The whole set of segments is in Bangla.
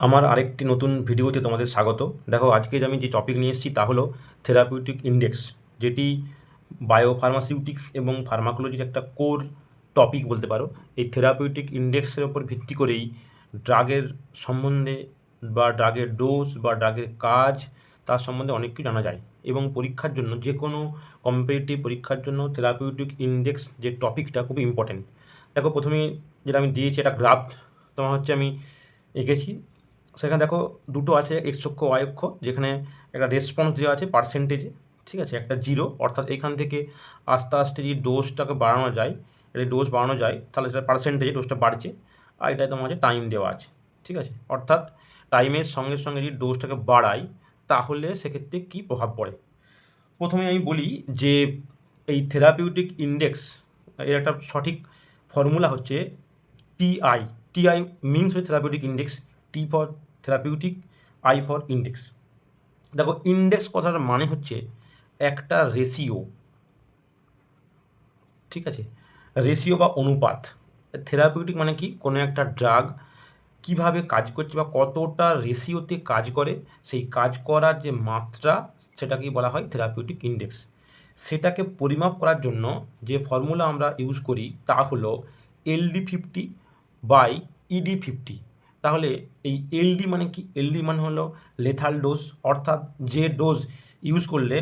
আমার আরেকটি নতুন ভিডিওতে তোমাদের স্বাগত। দেখো, আজকে আমি যে টপিক নিয়ে এসেছি তা হলো থেরাপিউটিক ইন্ডেক্স, যেটি বায়োফার্মাসিউটিক্স এবং ফার্মাকোলজির একটা কোর টপিক বলতে পারো। এই থেরাপিউটিক ইন্ডেক্সের ওপর ভিত্তি করেই ড্রাগের সম্বন্ধে বা ড্রাগের ডোজ বা ড্রাগের কাজ তার সম্বন্ধে অনেক কিছু জানা যায়, এবং পরীক্ষার জন্য যে কোনো কম্পিটিটিভ পরীক্ষার জন্য থেরাপিউটিক ইন্ডেক্স যে টপিকটা খুবই ইম্পর্টেন্ট। দেখো, প্রথমে যেটা আমি দিয়েছি একটা গ্রাফ তোমার হচ্ছে আমি এঁকেছি। সেখানে দেখো দুটো আছে, এক্স অক্ষ ওয়াই অক্ষ, যেখানে একটা রেসপন্স দেওয়া আছে পার্সেন্টেজে, ঠিক আছে, একটা জিরো, অর্থাৎ এখান থেকে আস্তে আস্তে যদি ডোজটাকে বাড়ানো যায়, এটা ডোজ বাড়ানো যায় তাহলে সেটা পার্সেন্টেজে ডোজটা বাড়ছে। আর এটা তোমার কাছে টাইম দেওয়া আছে, ঠিক আছে, অর্থাৎ টাইমের সঙ্গে সঙ্গে যদি ডোজটাকে বাড়াই তাহলে সেক্ষেত্রে কী প্রভাব পড়ে। প্রথমে আমি বলি যে এই থেরাপিউটিক ইন্ডেক্স এর একটা সঠিক ফর্মুলা হচ্ছে টিআই। টিআই মিনস হচ্ছে therapeutic index, T for therapeutic, I for index. দেখো, ইন্ডেক্স কথাটার মানে হচ্ছে একটা রেশিও, ঠিক আছে, রেশিও বা অনুপাত। থেরাপিউটিক মানে কি, কোনো একটা ড্রাগ কীভাবে কাজ করছে বা কতটা রেশিওতে কাজ করে, সেই কাজ করার যে মাত্রা সেটাকেই বলা হয় থেরাপিউটিক ইন্ডেক্স। সেটাকে পরিমাপ করার জন্য যে ফর্মুলা আমরা ইউজ করি তা হলো LD50 বাই ED50। তাহলে এই এলডি মানে কি, এলডি মানে হলো লেথাল ডোজ, অর্থাৎ যে ডোজ ইউজ করলে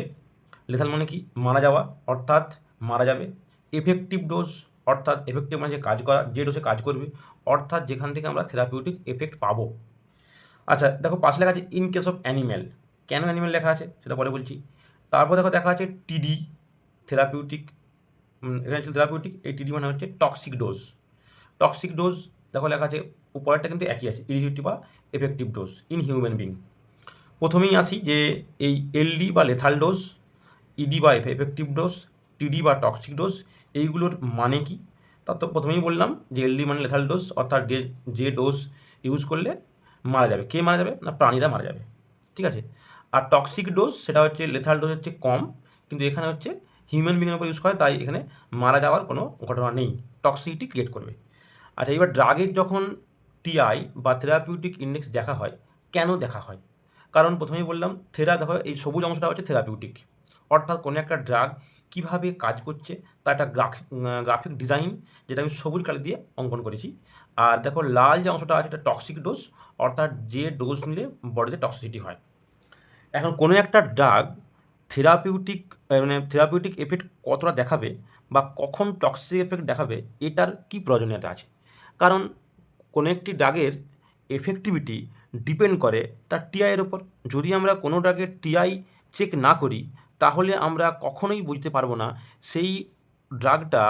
লেথাল মানে কি মারা যাওয়া, অর্থাৎ মারা যাবে। এফেক্টিভ ডোজ, অর্থাৎ এফেক্টিভ মানে যে কাজ করা, যে ডোজে কাজ করবে, অর্থাৎ যেখান থেকে আমরা থেরাপিউটিক এফেক্ট পাবো। আচ্ছা দেখো, পাশে লেখা আছে ইন কেস অফ অ্যানিম্যাল। কেন অ্যানিম্যাল লেখা আছে সেটা পরে বলছি। তারপর দেখো দেখা আছে টিডি, থেরাপিউটিক, এখানে ছিল থেরাপিউটিক, এই টিডি মানে হচ্ছে টক্সিক ডোজ। টক্সিক ডোজ দেখো লেখা আছে, উপরেরটা কিন্তু একই আছে, ইরিডিউটিভ বা effective dose in human being. প্রথমেই আসি যে এই এলডি বা লেথাল ডোজ, ইডি বা এফেক্টিভ ডোজ, টিডি বা টক্সিক ডোজ, এইগুলোর মানে কি। তা তো প্রথমেই বললাম যে এলডি মানে লেথাল ডোজ, অর্থাৎ যে ডোজ ইউজ করলে মারা যাবে। কে মারা যাবে না, প্রাণীরা মারা যাবে, ঠিক আছে। আর টক্সিক ডোজ সেটা হচ্ছে লেথাল ডোজ হচ্ছে কম, কিন্তু এখানে হচ্ছে হিউম্যান বিংয়ের উপর ইউজ করে, তাই এখানে মারা যাওয়ার কোনো ঘটনা নেই, টক্সিসিটি ক্রিয়েট করবে। আচ্ছা, এবার ড্রাগের যখন টিআই বা থেরাপিউটিক ইন্ডেক্স দেখা হয়, কেন দেখা হয়? কারণ প্রথমেই বললাম দেখো এই সবুজ অংশটা হচ্ছে থেরাপিউটিক, অর্থাৎ কোনো একটা ড্রাগ কীভাবে কাজ করছে তার একটা গ্রাফিক ডিজাইন, যেটা আমি সবুজ কালি দিয়ে অঙ্কন করেছি। আর দেখো লাল যে অংশটা আছে এটা টক্সিক ডোজ, অর্থাৎ যে ডোজ নিলে বডিতে টক্সিসিটি হয়। এখন কোনো একটা ড্রাগ থেরাপিউটিক মানে থেরাপিউটিক এফেক্ট কতটা দেখাবে বা কখন টক্সিক এফেক্ট দেখাবে, এটার কী প্রয়োজনীয়তা আছে। কারণ কোনো একটি ড্রাগের এফেক্টিভিটি ডিপেন্ড করে তার টিআইয়ের ওপর। যদি আমরা কোনো ড্রাগের টিআই চেক না করি তাহলে আমরা কখনোই বুঝতে পারবো না সেই ড্রাগটা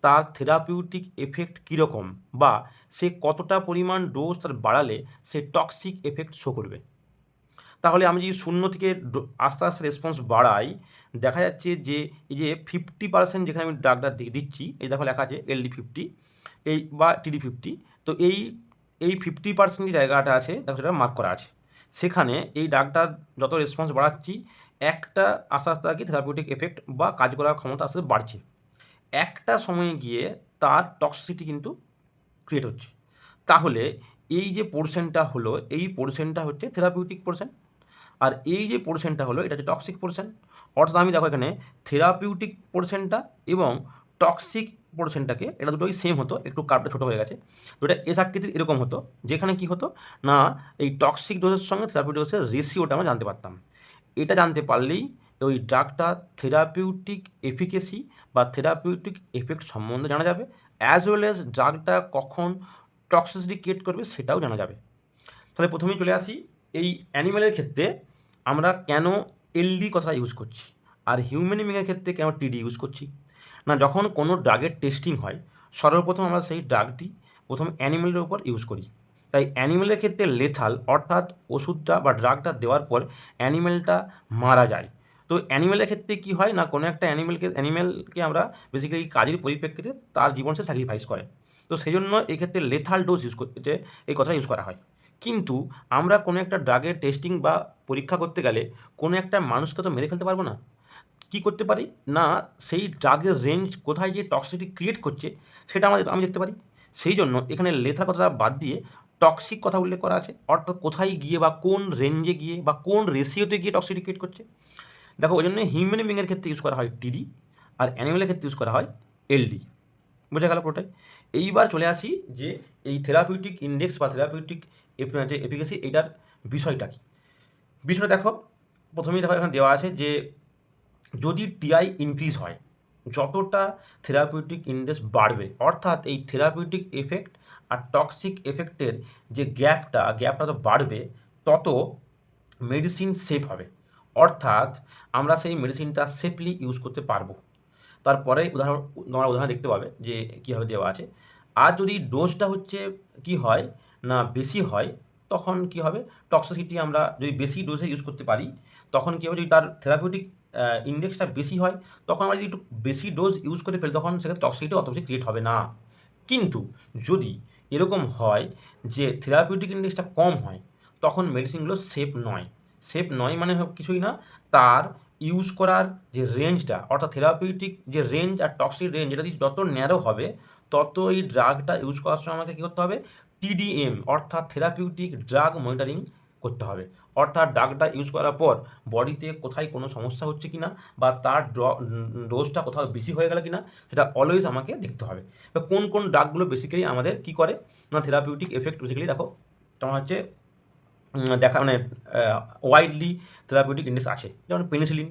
তার থেরাপিউটিক এফেক্ট কীরকম, বা সে কতটা পরিমাণ ডোজ তার বাড়ালে সে টক্সিক এফেক্ট শো করবে। তাহলে আমি যদি 0 থেকে আস্তে আস্তে রেসপন্স বাড়াই, দেখা যাচ্ছে যে এই যে 50% যেখানে আমি ড্রাগটা দিচ্ছি, এই দেখো লেখা আছে LD50 এই বা TD50। তো এই 50% যে জায়গাটা আছে দেখো সেটা মার্ক করা আছে, সেখানে এই ড্রাগটার যত রেসপন্স বাড়াচ্ছি একটা আস্তে আস্তে আর কি থেরাপিউটিক এফেক্ট বা কাজ করার ক্ষমতা আস্তে আস্তে বাড়ছে। একটা সময়ে গিয়ে তার টক্সিসিটি কিন্তু ক্রিয়েট হচ্ছে। তাহলে এই যে পোর্শনটা হলো, এই পোর্শনটা হচ্ছে থেরাপিউটিক পোর্শন, আর এই যে পোর্শনটা হলো এটা হচ্ছে টক্সিক পোর্শন। অর্থাৎ আমি দেখো এখানে থেরাপিউটিক পোর্শনটা এবং টক্সিক পোর্শনটাকে, এটা দুটোই সেম হতো, একটু কার্ভটা ছোটো হয়ে গেছে, তো এটা এস আকৃতির এরকম হতো, যেখানে কি হতো না এই টক্সিক ডোজের সঙ্গে থেরাপিউটিক ডোজের রেশিওটা আমরা জানতে পারতাম। এটা জানতে পারলেই ওই ড্রাগটা থেরাপিউটিক এফিকেসি বা থেরাপিউটিক এফেক্ট সম্বন্ধে জানা যাবে, অ্যাজ ওয়েল অ্যাজ ড্রাগটা কখন টক্সিসিটি ক্রিয়েট করবে সেটাও জানা যাবে। তাহলে প্রথমেই চলে আসি এই অ্যানিম্যালের ক্ষেত্রে আমরা কেন এলডি কথাটা ইউজ করছি, আর হিউম্যান বিংয়ের ক্ষেত্রে কেন টিডি ইউজ করছি। না, যখন কোনো ড্রাগের টেস্টিং হয় সর্বপ্রথম আমরা সেই ড্রাগটি প্রথম অ্যানিমেলের উপর ইউজ করি। তাই অ্যানিমেলের ক্ষেত্রে লেথাল, অর্থাৎ ওষুধটা বা ড্রাগটা দেওয়ার পর অ্যানিমেলটা মারা যায়। তো অ্যানিমেলের ক্ষেত্রে কী হয় না, কোনো একটা অ্যানিমেলকে আমরা বেসিক্যালি কাজের পরিপ্রেক্ষিতে তার জীবন সে স্যাক্রিফাইস করে। তো সেই জন্য এক্ষেত্রে লেথাল ডোজ ইউজ করতে এই কথাটা ইউজ করা হয়। কিন্তু আমরা কোনো একটা ড্রাগের টেস্টিং বা পরীক্ষা করতে গেলে কোনো একটা মানুষকে তো মেরে ফেলতে পারবো না। কী করতে পারি না, সেই ড্রাগের রেঞ্জ কোথায় যে টক্সিসিটি ক্রিয়েট করছে সেটা আমি দেখতে পারি। সেই জন্য এখানে লেথাল কথাটা বাদ দিয়ে টক্সিক কথা উল্লেখ করা আছে, অর্থাৎ কোথায় গিয়ে বা কোন রেঞ্জে গিয়ে বা কোন রেশিওতে গিয়ে টক্সিসিটি ক্রিয়েট করছে। দেখো ওই জন্য হিউম্যান বিংয়ের ক্ষেত্রে ইউজ করা হয় টিডি, আর অ্যানিমেলের ক্ষেত্রে ইউজ করা হয় এলডি। বোঝা গেল পুরোটাই। এইবার চলে আসি যে এই থেরাপিউটিক ইন্ডেক্স বা থেরাপিউটিক যে এফিকাসি, এইটার বিষয়টা কী। বিষয়টা দেখো, প্রথমেই দেখো এখানে দেওয়া আছে যে যদি টিআই ইনক্রিজ হয়, যতটা থেরাপিউটিক ইন্ডেক্স বাড়বে, অর্থাৎ এই থেরাপিউটিক এফেক্ট আর টক্সিক এফেক্টের যে গ্যাপটা তো বাড়বে, তত মেডিসিন সেফ হবে, অর্থাৎ আমরা সেই মেডিসিনটা সেফলি ইউজ করতে পারবো। তারপরে উদাহরণ দেখতে পাবে যে কীভাবে দেওয়া আছে। আর যদি ডোজটা হচ্ছে কি হয় না বেশি হয়, তখন কি হবে, টক্সিসিটি আমরা যদি বেশি ডোজে ইউজ করতে পারি, তখন কী হবে, যদি তার থেরাপিউটিক ইন্ডেক্সটা বেশি হয়, তখন আমরা যদি একটু বেশি ডোজ ইউজ করে ফেলি, তখন সেক্ষেত্রে টক্সিসিটি অত বেশি ক্রিয়েট হবে না। কিন্তু যদি এরকম হয় যে থেরাপিউটিক ইন্ডেক্সটা কম হয়, তখন মেডিসিনগুলো সেফ নয় মানে কিছুই না, তার ইউজ করার যে রেঞ্জটা, অর্থাৎ থেরাপিউটিক যে রেঞ্জ আর টক্সিক রেঞ্জ, এটা যত ন্যারো হবে, তত এই ড্রাগটা ইউজ করার সময় আমাকে কী করতে হবে, টিডিএম অর্থাৎ থেরাপিউটিক ড্রাগ মনিটরিং করতে হবে। অর্থাৎ ড্রাগটা ইউজ করার পর বডিতে কোথায় কোনো সমস্যা হচ্ছে কি না, বা তার ডোজটা কোথাও বেশি হয়ে গেল কি না, সেটা অলওয়েজ আমাকে দেখতে হবে। কোন কোন ড্রাগগুলো বেসিক্যালি আমাদের কী করে না থেরাপিউটিক এফেক্ট বেসিক্যালি দেখো, তোমার হচ্ছে দেখা মানে ওয়াইডলি থেরাপিউটিক ইন্ডেক্স আছে, যেমন পেনিসিলিন,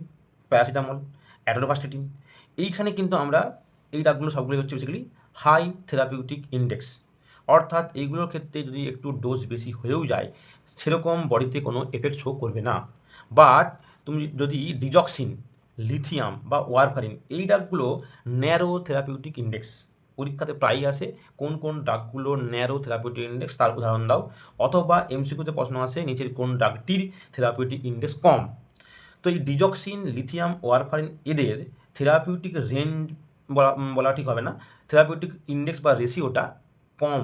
প্যারাসিটামল, অ্যাটোলোভাস্টেটিন। এইখানে কিন্তু আমরা এই ড্রাগগুলো সবগুলোই হচ্ছে বেসিক্যালি হাই থেরাপিউটিক ইন্ডেক্স, অর্থাৎ এইগুলোর ক্ষেত্রে যদি একটু ডোজ বেশি হয়েও যায়, সেরকম বডিতে কোনো এফেক্ট শো করবে না। বাট তুমি যদি ডিজক্সিন, লিথিয়াম বা ওয়ারফারিন, এই ড্রাগগুলো ন্যারো থেরাপিউটিক ইন্ডেক্স, পরীক্ষাতে প্রায়ই আসে কোন কোন ড্রাগগুলো ন্যারো থেরাপিউটিক ইন্ডেক্স তার উদাহরণ দাও, অথবা এমসিকিউতে প্রশ্ন আসে নিচের কোন ড্রাগটির থেরাপিউটিক ইন্ডেক্স কম। তো এই ডিজক্সিন, লিথিয়াম, ওয়ারফারিন, এদের থেরাপিউটিক রেঞ্জ বলা ঠিক হবে না, থেরাপিউটিক ইন্ডেক্স বা রেশিওটা কম,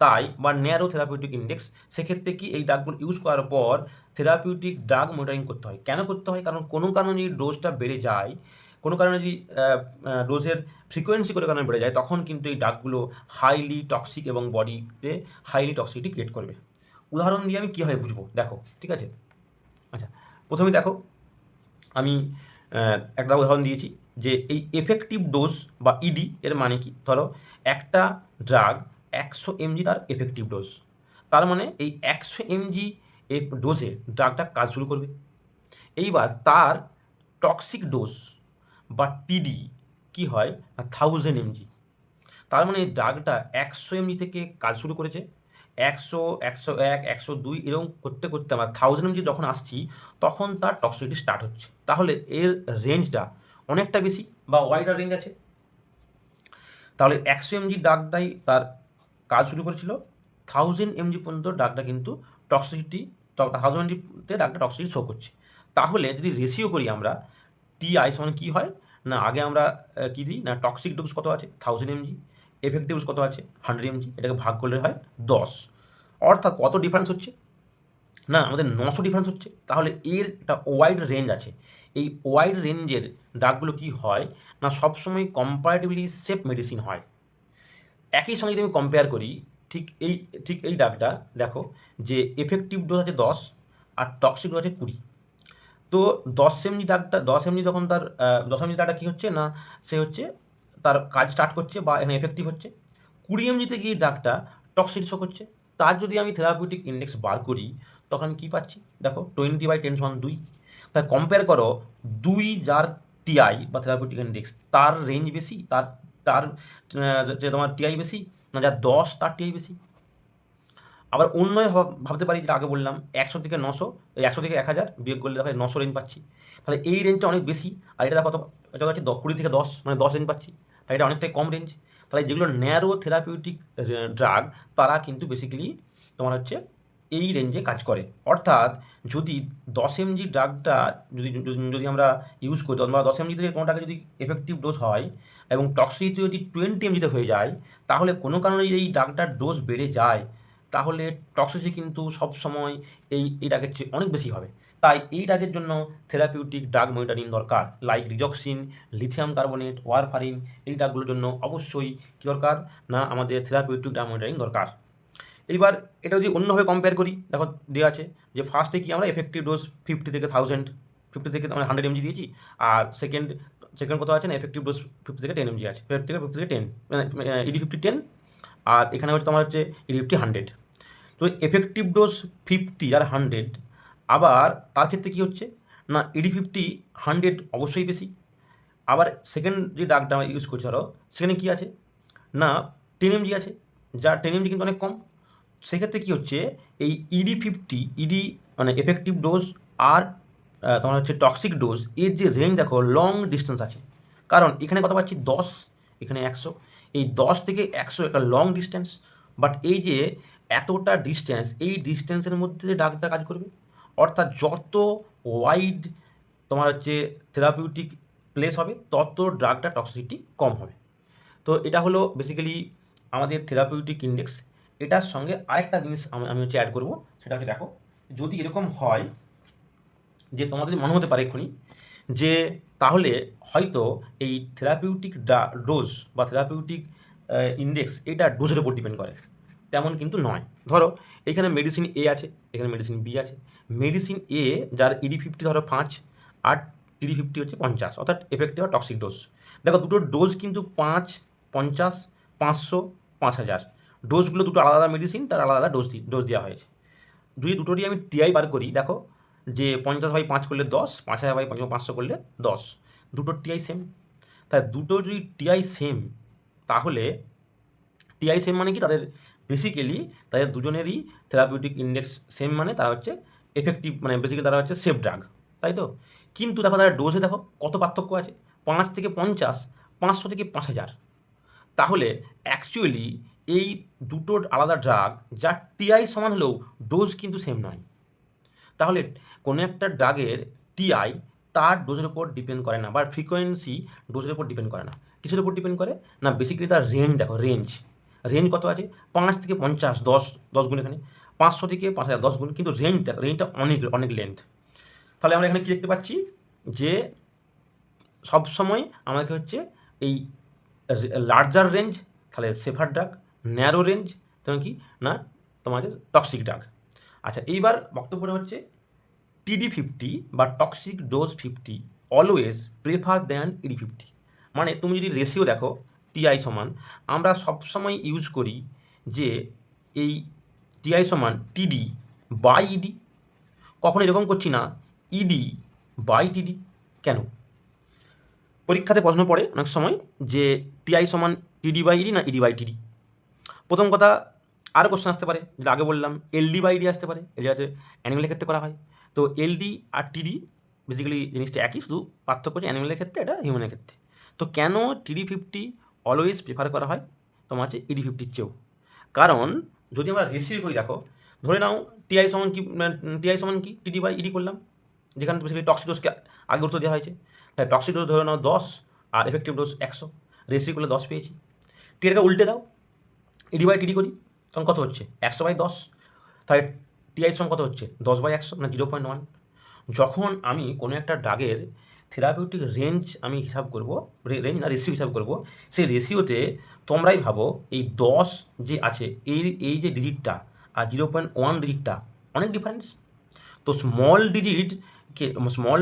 তাই বা ন্যারো থেরাপিউটিক ইন্ডেক্স। সেক্ষেত্রে কি এই ড্রাগগুলো ইউজ করার পর থেরাপিউটিক ড্রাগ মনিটরিং করতে হয়। কেন করতে হয়? কারণ কোনো কারণে যদি ডোজটা বেড়ে যায়, কোনো কারণে যদি ডোজের ফ্রিকোয়েন্সি কোনো কারণে বেড়ে যায়, তখন কিন্তু এই ড্রাগগুলো হাইলি টক্সিক এবং বডিতে হাইলি টক্সিসিটি ক্রিয়েট করবে। উদাহরণ দিয়ে আমি কীভাবে বুঝবো, দেখো, ঠিক আছে। আচ্ছা, প্রথমে দেখো আমি একটা উদাহরণ দিয়েছি যে এই এফেক্টিভ ডোজ বা ইডি এর মানে কি, ধরো একটা ড্রাগ 100 mg তার এফেক্টিভ ডোজ, তার মানে এই 100 mg ডোজে ড্রাগটা কাজ শুরু করবে। এইবার তার টক্সিক ডোজ বা টিডি কি হয় না 1000 mg, তার মানে ড্রাগটা 100 mg থেকে কাজ শুরু করেছে, 100, 101, 102 এরকম করতে করতে আমরা 1000 mg যখন আসছি, তখন তার টক্সিসিটি স্টার্ট হচ্ছে। তাহলে এর রেঞ্জটা অনেকটা বেশি বা ওয়াইডার রেঞ্জ আছে। তাহলে 100 mg ড্রাগটাই তার কাজ শুরু করেছিল, 1000 mg পর্যন্ত ড্রাগটা কিন্তু টক্সিসিটি 1000 mg-তে ড্রাগটা টক্সিসিটি শো করছে। তাহলে যদি রেশিও করি আমরা, টিআই সমান কী হয় না, আগে আমরা কী দিই না, টক্সিক ডোজ কত আছে 1000 mg, এফেক্টিভ ডোজ কত আছে 100 mg, এটাকে ভাগ করলে হয় 10। অর্থাৎ কত ডিফারেন্স হচ্ছে না, আমাদের 900 ডিফারেন্স হচ্ছে। তাহলে এর একটা ওয়াইড রেঞ্জ আছে। এই ওয়াইড রেঞ্জের ড্রাগগুলো কী হয় না, সবসময় কম্পারেটিভলি সেফ মেডিসিন হয়। একই সঙ্গে যদি আমি কম্পেয়ার করি, ঠিক এই ড্রাগটা দেখো যে এফেক্টিভ ডোজ আছে 10 আর টক্সিক ডোজ আছে 20। তো 10 mg ড্রাগটা 10 mg তখন তার 10 mg ড্রাগটা কী হচ্ছে না, সে হচ্ছে তার কাজ স্টার্ট করছে বা এখানে এফেক্টিভ হচ্ছে। 20 mg-তে গিয়ে ড্রাগটা টক্সিক শো করছে। তার যদি আমি থেরাপিউটিক ইন্ডেক্স বার করি, তখন আমি কী পাচ্ছি দেখো 20/10^2। তাই কম্পেয়ার করো 2 যার টিআই বা থেরাপিউটিক ইন্ডেক্স তার রেঞ্জ বেশি, তার তার যে তোমার টিআই বেশি, না যার 10 তার টিআই বেশি। আবার অন্যভাবে ভাবতে পারি, যেটা আগে বললাম 100 থেকে 900, এই 100 থেকে 1000 বিয়োগ করলে দেখো 900 রেঞ্জ পাচ্ছি। তাহলে এই রেঞ্জটা অনেক বেশি, আর এটা দেখো এটা হচ্ছে 20 থেকে 10 মানে 10 রেঞ্জ পাচ্ছি, তাই এটা অনেকটাই কম রেঞ্জ। তাহলে যেগুলো ন্যারো থেরাপিউটিক ড্রাগ, তারা কিন্তু বেসিক্যালি তোমার হচ্ছে এই রেঞ্জে কাজ করে। অর্থাৎ যদি 10 mg ড্রাগটা যদি আমরা ইউজ করি, অথবা 10 mg থেকে কোনোটাকে যদি এফেক্টিভ ডোজ হয় এবং টক্সিসিটি যদি 20 mg-তে হয়ে যায়, তাহলে কোনো কারণে এই ড্রাগটার ডোজ বেড়ে যায়, তাহলে টক্সিসিটি কিন্তু সবসময় এই ড্রাগের চেয়ে অনেক বেশি হবে। তাই এই ড্রাগের জন্য থেরাপিউটিক ড্রাগ মনিটরিং দরকার, লাইক ডিজক্সিন, লিথিয়াম কার্বনেট, ওয়ারফারিন, এই ড্রাগগুলোর জন্য অবশ্যই কী দরকার না, আমাদের থেরাপিউটিক ড্রাগ মনিটরিং দরকার। এইবার এটা যদি অন্যভাবে কম্পেয়ার করি, দেখো দেওয়া আছে যে ফার্স্টে কি আমরা এফেক্টিভ ডোজ 50 থেকে 1000, 50 থেকে আমরা 100 mg দিয়েছি, আর সেকেন্ড সেকেন্ড কোথাও আছে না এফেক্টিভ ডোজ 50 থেকে 10 mg আছে, 50 থেকে 10 মানে ইডি 50 10, আর এখানে হচ্ছে তোমার হচ্ছে ইডি 50 100। তো এফেক্টিভ ডোজ 50 আর 100, আবার তার ক্ষেত্রে কী হচ্ছে না ইডি 50 100 অবশ্যই বেশি। আবার সেকেন্ড যে ডাকটা আমরা ইউজ করছি ধরো, সেখানে কী আছে না 10 mg আছে, যা 10 mg কিন্তু অনেক কম। সেক্ষেত্রে কী হচ্ছে এই ইডি 50 ইডি মানে এফেক্টিভ ডোজ আর তোমার হচ্ছে টক্সিক ডোজ, এর যে রেঞ্জ দেখো লং ডিস্টেন্স আছে। কারণ এখানে কত পাচ্ছি 10, এখানে 100, এই 10 থেকে 100 একটা লং ডিস্টেন্স। বাট এই যে এতটা ডিস্টেন্স, এই ডিস্টেন্সের মধ্যে যে ডাকটা কাজ করবে, অর্থাৎ যত ওয়াইড তোমার হচ্ছে থেরাপিউটিক প্লেস হবে তত ড্রাগটা টক্সিসিটি কম হবে। তো এটা হলো বেসিক্যালি আমাদের থেরাপিউটিক ইন্ডেক্স। এটার সঙ্গে আরেকটা জিনিস আমি হচ্ছে অ্যাড করবো, সেটা হচ্ছে দেখো যদি এরকম হয় যে তোমাদের মনে হতে পারে এক্ষুনি যে তাহলে হয়তো এই থেরাপিউটিক ডোজ বা থেরাপিউটিক ইন্ডেক্স এটা ডোজের উপর ডিপেন্ড করে, তেমন কিন্তু নয়। ধরো এখানে মেডিসিন এ আছে, এখানে মেডিসিন বি আছে। মেডিসিন এ যার ইডি 50 ধরো 5 আর ইডি 50 হচ্ছে 50, অর্থাৎ এফেক্টিভ আর টক্সিক ডোজ। দেখো দুটো ডোজ কিন্তু 5, 50, 500, 5000 ডোজগুলো দুটো আলাদা আলাদা মেডিসিন, তার আলাদা আলাদা ডোজ দেওয়া হয়েছে। যদি দুটোরই আমি টিআই বার করি, দেখো যে 50/5 করলে 10, 5000/500 করলে 10, দুটোর টিআই সেম। তাই দুটো যদি টিআই সেম, তাহলে টিআই সেম মানে কি তাদের বেসিক্যালি তাদের দুজনেরই থেরাপিউটিক ইন্ডেক্স সেম, মানে তারা হচ্ছে এফেক্টিভ, মানে বেসিক্যালি তারা হচ্ছে সেফ ড্রাগ, তাই তো। কিন্তু দেখো তারা ডোজে দেখো কত পার্থক্য আছে, 5 থেকে 50, 500 থেকে 5000। তাহলে অ্যাকচুয়ালি এই দুটোর আলাদা ড্রাগ যার টিআই সমান হলেও ডোজ কিন্তু সেম নয়। তাহলে কোনো একটা ড্রাগের টিআই তার ডোজের উপর ডিপেন্ড করে না, বা ফ্রিকোয়েন্সি ডোজের উপর ডিপেন্ড করে না। কিসের উপর ডিপেন্ড করে না বেসিক্যালি তার রেঞ্জ, দেখো রেঞ্জ কত আছে, 5 থেকে 50, 10 গুণ, এখানে 500 থেকে 5000, 10 গুণ, কিন্তু রেঞ্জটা অনেক অনেক লেন্থ। তাহলে আমরা এখানে কী দেখতে পাচ্ছি যে সবসময় আমাকে হচ্ছে এই লার্জার রেঞ্জ তাহলে সেফার ড্রাগ, ন্যারো রেঞ্জ তেমন কি না তোমাদের টক্সিক ড্রাগ। আচ্ছা এইবার বক্তব্যটা হচ্ছে টিডি 50 বা toxic dose 50 always prefer than ED 50। মানে তুমি যদি রেশিও দেখো টিআই সমান, আমরা সবসময় ইউজ করি যে এই টিআই সমান টিডি বাই ইডি, কখনো এরকম করছি না ইডি বাই টিডি। কেন? পরীক্ষাতে প্রশ্ন পড়ে অনেক সময় যে টিআই সমান টিডি বাই ইডি না ইডি বাই টিডি। প্রথম কথা আরও কোশ্চেন আসতে পারে, যেটা আগে বললাম এলডি বাই ইডি আসতে পারে, এটা যাতে অ্যানিমেলের ক্ষেত্রে করা হয়। তো এলডি আর টিডি বেসিক্যালি জিনিসটা একই, শুধু পার্থক্য হচ্ছে অ্যানিমেলের ক্ষেত্রে, এটা হিউম্যানের ক্ষেত্রে। তো কেন টিডি 50 অলওয়েজ প্রিফার করা হয় তোমার হচ্ছে ইডি 50-র চেয়েও? কারণ যদি আমরা রেশিও করি, দেখো ধরে নাও টিআই সমান কি টিডি বাই ইডি করলাম, যেখানে বেসিক্যালি টক্সিক ডোজকে আগে গুরুত্ব দেওয়া হয়েছে। তাই টক্সিক ডোজ ধরে নাও 10 আর এফেক্টিভ ডোজ 100, রেশিও করলে 10 পেয়েছি। টিটাকে উল্টে দাও, ইডি বাই টিডি করি, তখন কত হচ্ছে 100/10। তাহলে টিআই সমান কত হচ্ছে 10/100, মানে 0.1। যখন আমি কোনো একটা ড্রাগের থেরাপিউটিক রেঞ্জ আমি হিসাব করব, রেঞ্জ না রেশিও হিসাব করব, সেই রেশিওতে তোমরাই ভাবো এই 10 যে আছে, এই যে ডিজিটটা আর 0.1 ডিজিটটা অনেক ডিফারেন্স। তো স্মল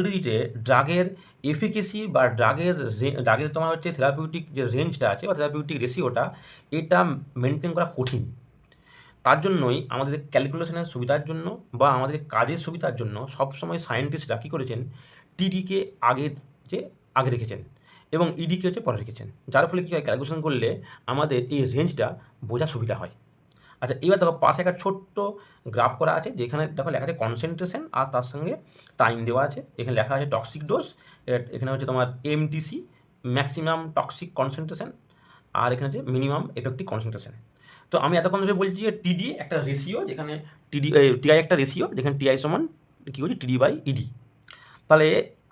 ডিজিটে ড্রাগের এফিকেসি বা ড্রাগের তোমার হচ্ছে থেরাপিউটিক যে রেঞ্জটা আছে বা থেরাপিউটিক রেশিওটা, এটা মেনটেন করা কঠিন। তার জন্যই আমাদের ক্যালকুলেশনের সুবিধার জন্য বা আমাদের কাজের সুবিধার জন্য সবসময় সায়েন্টিস্টরা কী করেছেন, টিডিকে আগে রেখেছেন এবং ইডিকে হচ্ছে পরে রেখেছেন, যার ফলে কী হয় ক্যালকুলেশন করলে আমাদের এই রেঞ্জটা বোঝা সুবিধা হয়। আচ্ছা এবার দেখো পাশে একটা ছোট্ট গ্রাফ করা আছে, যেখানে দেখো লেখা আছে কনসেন্ট্রেশন আর তার সঙ্গে টাইম দেওয়া আছে। এখানে লেখা আছে টক্সিক ডোজ, এখানে হচ্ছে তোমার এমটিসি ম্যাক্সিমাম টক্সিক কনসেন্ট্রেশন, আর এখানে হচ্ছে মিনিমাম এফেক্টিভ কনসেন্ট্রেশন। তো আমি এতক্ষণ ধরে বলছি যে টিডি একটা রেশিও, যেখানে টিআই একটা রেশিও, যেখানে টিআই সমান কী বলছি টিডি বাই ইডি। তাহলে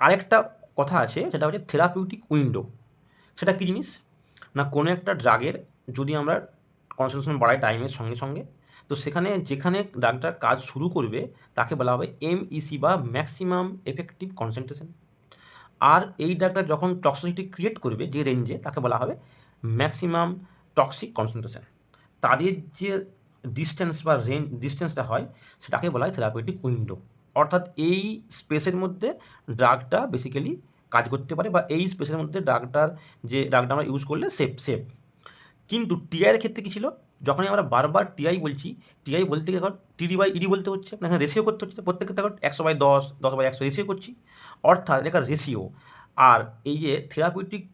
আরেকটা কথা আছে, সেটা হচ্ছে থেরাপিউটিক উইন্ডো। সেটা কী জিনিস না কোনো একটা ড্রাগের যদি আমরা কনসেন্ট্রেশন বাড়াই টাইমের সঙ্গে সঙ্গে, তো যেখানে ড্রাগটার কাজ শুরু করবে তাকে বলা হবে এমইসি বা ম্যাক্সিমাম এফেক্টিভ কনসেন্ট্রেশন। আর এই ড্রাগটা যখন টক্সিসিটি ক্রিয়েট করবে যে রেঞ্জে, তাকে বলা হবে ম্যাক্সিমাম টক্সিক কনসেন্ট্রেশন। তাদের যে ডিস্টেন্স বা ডিস্টেন্সটা হয় সেটাকে বলা হয় থেরাপিউটিক উইন্ডো। অর্থাৎ এই স্পেসের মধ্যে ড্রাগটা বেসিক্যালি কাজ করতে পারে বা এই স্পেসের মধ্যে ড্রাগটা আমরা ইউজ করলে সেফ। কিন্তু টিআইয়ের ক্ষেত্রে কী ছিল, যখনই আমরা বারবার টিআই বলছি, টিআই বলতে গিয়ে এখন টিডি/ইডি বলতে হচ্ছে, মানে এখানে রেশিও করতে হচ্ছে, প্রত্যেকটা দেখো 100/10, 10/100 রেশিও করছি, অর্থাৎ এটা রেশিও। আর এই যে থেরাপিউটিক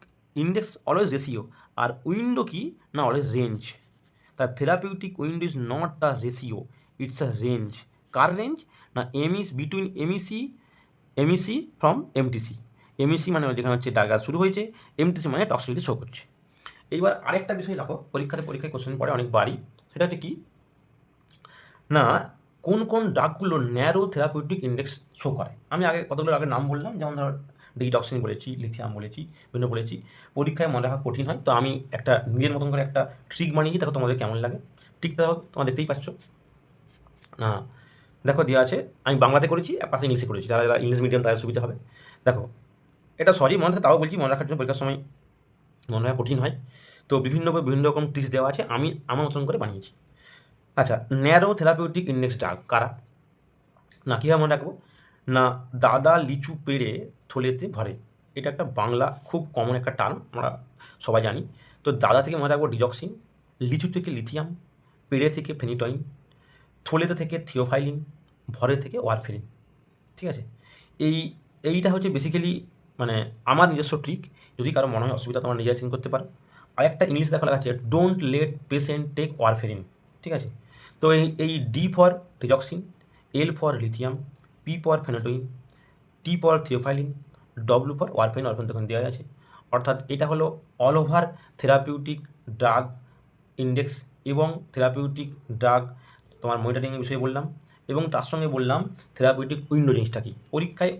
ইন্ডেক্স অলওয়েজ রেশিও, আর উইন্ডো কি না অলওয়েজ রেঞ্জ। তা therapeutic window is not a ratio, it's a range. কার রেঞ্জ না between MEC from MTC. MEC মানে যেখানে হচ্ছে ডায়গা শুরু হয়েছে, এমটিসি মানে টক্সিসিটি শো করছে। এইবার আরেকটা বিষয় দেখো, পরীক্ষায় কোশ্চেন পড়ে অনেকবারই, সেটা হচ্ছে কি না কোন ড্রাগগুলো ন্যারো থেরাপিউটিক ইন্ডেক্স শো করে। আমি কতগুলো আগে নাম বললাম, যেমন ধর ডিটক্সিন বলেছি, লিথিয়াম বলেছি, বিভিন্ন বলেছি। পরীক্ষায় মনে রাখা কঠিন হয়, তো আমি একটা নিজের মতন করে একটা ট্রিক বানিয়েছি, দেখো তোমাদের কেমন লাগে। ট্রিকটা তোমরা দেখতেই পাচ্ছ না, দেখো দেওয়া আছে, আমি বাংলাতে করেছি, পাশে ইংলিশে করেছি, যারা ইংলিশ মিডিয়াম তাদের সুবিধা হবে। দেখো এটা মনে থাকে, তাও বলছি, মনে রাখার জন্য পরীক্ষার সময় মনে হয় কঠিন হয়, তো বিভিন্ন রকম ট্রিক্স দেওয়া আছে, আমি আমার মতন করে বানিয়েছি। আচ্ছা, ন্যারো থেরাপিউটিক ইন্ডেক্স ড্রাগ কারা না, কীভাবে মনে রাখবো না, দাদা লিচু পেড়ে থলেতে ভরে। এটা একটা বাংলা খুব কমন একটা টার্ম, আমরা সবাই জানি। তো দাদা থেকে মনে রাখবো ডিজক্সিন, লিচু থেকে লিথিয়াম, পেড়ে থেকে ফেনিটয়েন, থলেতে থেকে থিওফাইলিন, ভরে থেকে ওয়ারফেরিন। ঠিক আছে, এইটা হচ্ছে বেসিক্যালি মানে আমার নিজস্ব ট্রিক। যদি কারো মনে হয় অসুবিধা, তোমার নিজেরা চেঞ্জ করতে পারো। আরেকটা ইংলিশ দেখা আছে, don't let patient take warfarin. ঠিক আছে, তো এই D for digoxin, L for lithium, P for phenytoin, T for theophylline, W for warfarin তখন দেওয়া আছে। অর্থাৎ এটা হলো all over therapeutic drug index এবং থেরাপিউটিক ড্রাগ তোমার মনিটরিংয়ের বিষয়ে বললাম, এবং তার সঙ্গে বললাম থেরাপিউটিক উইন্ডো জিনিসটা কি। পরীক্ষায়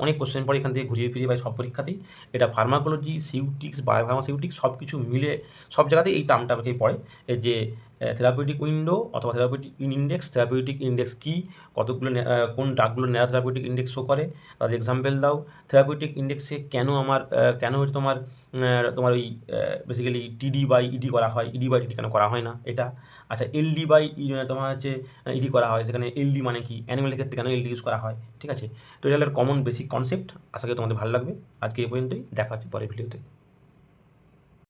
অনেক কোশ্চেন পড়ে এখান থেকে ঘুরিয়ে ফিরিয়ে, বা সব পরীক্ষাতেই এটা ফার্মাকোলজি, সিউটিক্স, বায়োফার্মাসিউটিক্স সব কিছু মিলে সব জায়গাতেই এই টার্মটাকেই পড়ে, যে থেরাপিউটিক উইন্ডো অথবা থেরাপিউটিক ইন্ডেক্স। থেরাপিউটিক ইন্ডেক্স কী, কতগুলো কোন ড্রাগগুলো নেওয়া থেরাপিউটিক ইন্ডেক্স শো করে, তাদের এক্সাম্পল দাও। থেরাপিউটিক ইন্ডেক্সে কেন হচ্ছে তোমার ওই বেসিক্যালি টিডি/ইডি করা হয়, ইডি/টিডি কেন করা হয় না এটা। আচ্ছা, তোমার হচ্ছে ইডি করা হয়, সেখানে এলডি মানে কি, অ্যানিমেলের ক্ষেত্রে কেন এলডি ইউজ করা হয়। ঠিক আছে, তো এটা হলো কমন বেসিক কনসেপ্ট। আশা করি তোমাদের ভালো লাগবে। আজকে এই পর্যন্তই, দেখা হচ্ছে পরের ভিডিওতে।